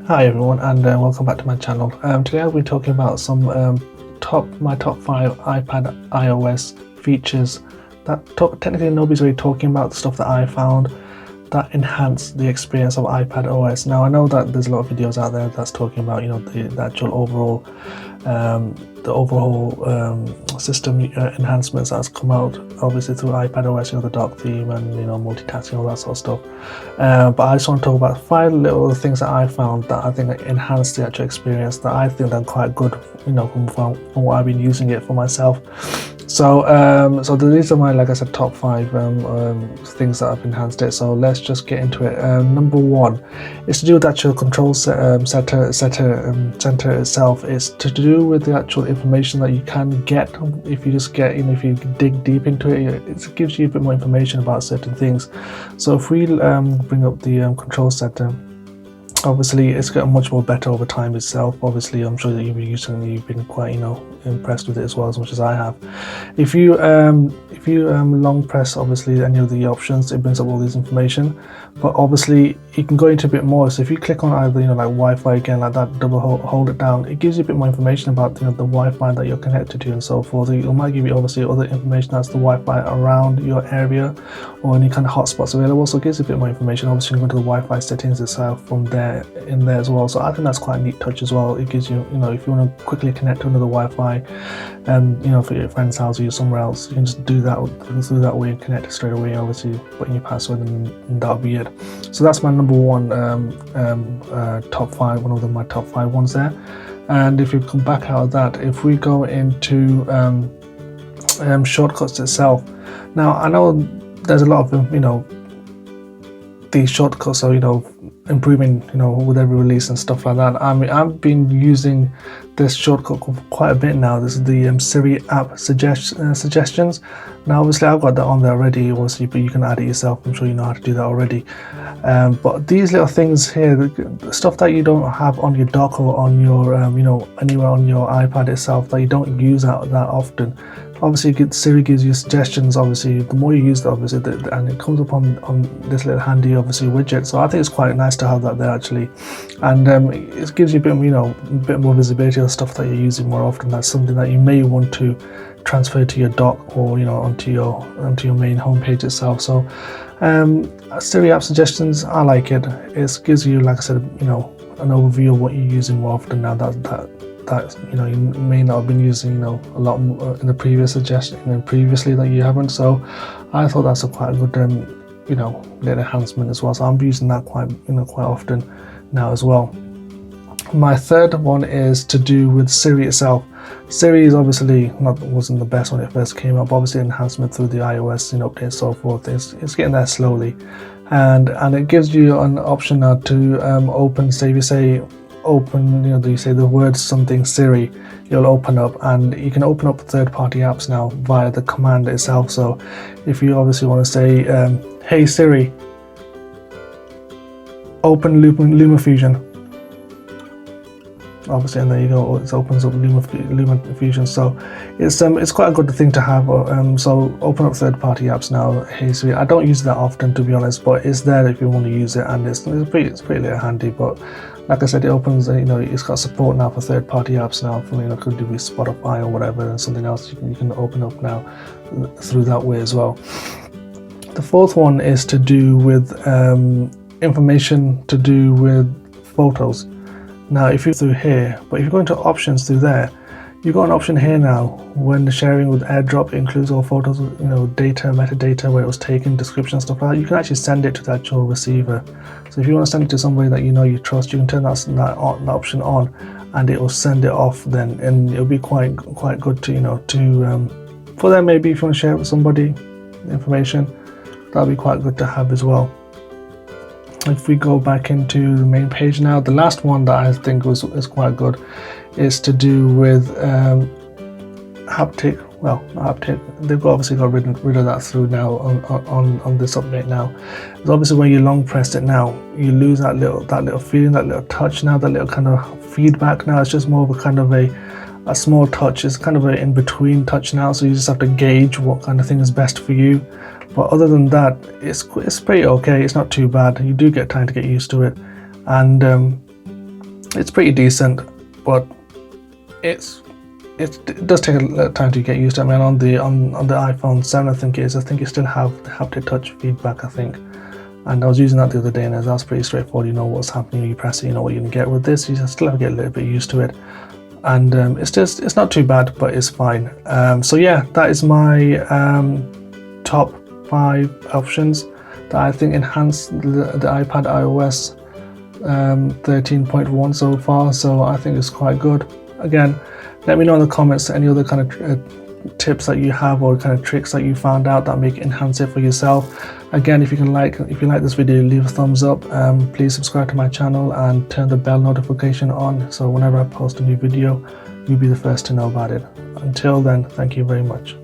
Hi everyone, and welcome back to my channel. Today I'll be talking about some my top 5 iPad iOS features that technically nobody's really talking about, the stuff that I found that enhance the experience of iPad OS. Now I know that there's a lot of videos out there that's talking about the actual overall system enhancements that's come out obviously through iPad OS, the dock theme and multitasking, all that sort of stuff. But I just want to talk about 5 little things that I found that I think enhance the actual experience, that I think are quite good, from what I've been using it for myself. So these are my, like I said, top 5 things that have enhanced it. So let's just get into it. Number 1 is to do with the actual control center itself. It's to do with the actual information that you can get if you just get, if you dig deep into it. It gives you a bit more information about certain things. So if we bring up the control center, obviously it's gotten much more better over time itself. Obviously I'm sure that you've been quite impressed with it as well, as much as I have. If you long press obviously any of the options, it brings up all this information, but obviously you can go into a bit more. So if you click on either like Wi-Fi again, like that, double hold it down, it gives you a bit more information about the Wi-Fi that you're connected to and so forth. It might give you obviously other information as the Wi-Fi around your area or any kind of hotspots available, so it gives you a bit more information. Obviously you can go to the Wi-Fi settings itself from there in there as well, so I think that's quite a neat touch as well. It gives you, if you want to quickly connect to another Wi-Fi and for your friend's house or you're somewhere else, you can just do that through that way and connect straight away, obviously put in your password and that'll be it. So that's my number 1 top 5, one of my top 5 ones there. And if you come back out of that, if we go into shortcuts itself, now I know there's a lot of these shortcuts are improving with every release and stuff like that. I mean, I've been using this shortcut quite a bit now. This is the Siri app suggestions. Now obviously I've got that on there already, obviously, but you can add it yourself. I'm sure you know how to do that already. But these little things here, the stuff that you don't have on your dock or on your anywhere on your iPad itself, that you don't use that often, obviously Siri gives you suggestions. Obviously the more you use it, obviously and it comes up on this little handy obviously widget. So I think it's quite nice to have that there actually, and it gives you a bit more visibility of stuff that you're using more often. That's something that you may want to transfer to your dock or onto your main homepage itself. So Siri app suggestions, I like it. It gives you, like I said, an overview of what you're using more often now. That you may not have been using a lot more in the previous suggestion and previously that you haven't. So I thought that's a quite good little enhancement as well. So I'm using that quite often now as well. My third one is to do with Siri itself. Siri is obviously wasn't the best when it first came up. Obviously enhancement through the iOS update and so forth. It's getting there slowly, and it gives you an option now to open. Say if you say open, you say the word something Siri, you'll open up, and you can open up third-party apps now via the command itself. So if you obviously want to say hey Siri, open LumaFusion, obviously, and there you go, it opens up LumaFusion. So it's quite a good thing to have. So open up third-party apps now, hey Siri. I don't use that often, to be honest, but it's there if you want to use it, and it's pretty handy. But like I said, it opens, it's got support now for third-party apps now, from could do with Spotify or whatever, and something else you can open up now through that way as well. The fourth one is to do with information to do with photos. Now if you're through here, but if you go into options through there, you've got an option here now, when sharing with AirDrop, it includes all photos, data, metadata, where it was taken, description, stuff like that. You can actually send it to the actual receiver. So if you want to send it to somebody that you trust, you can turn that option on, and it will send it off then, and it'll be quite good to for them. Maybe if you want to share it with somebody, information, that'll be quite good to have as well. If we go back into the main page now, the last one that I think is quite good is to do with haptic. Well, not haptic. They've obviously got rid of that through now on this update now. It's obviously when you long press it now, you lose that little feeling, that little touch now, that little kind of feedback now. It's just more of a kind of a small touch. It's kind of an in-between touch now, so you just have to gauge what kind of thing is best for you. But other than that, it's pretty okay. It's not too bad. You do get time to get used to it, and It's pretty decent, but it does take a little time to get used to. I mean, on the iPhone 7, I think you still have the haptic touch feedback, I think. And I was using that the other day, and that's pretty straightforward. You know what's happening when you press it, you know what you're gonna get. With this, you still have to get a little bit used to it. And it's not too bad, but it's fine. So yeah, that is my top 5 options that I think enhance the iPad iOS 13.1 so far. So I think it's quite good. Again, let me know in the comments any other kind of tips that you have, or kind of tricks that you found out that make enhance it for yourself. Again, if you like this video, leave a thumbs up. Please subscribe to my channel and turn the bell notification on, so whenever I post a new video, you'll be the first to know about it. Until then, thank you very much.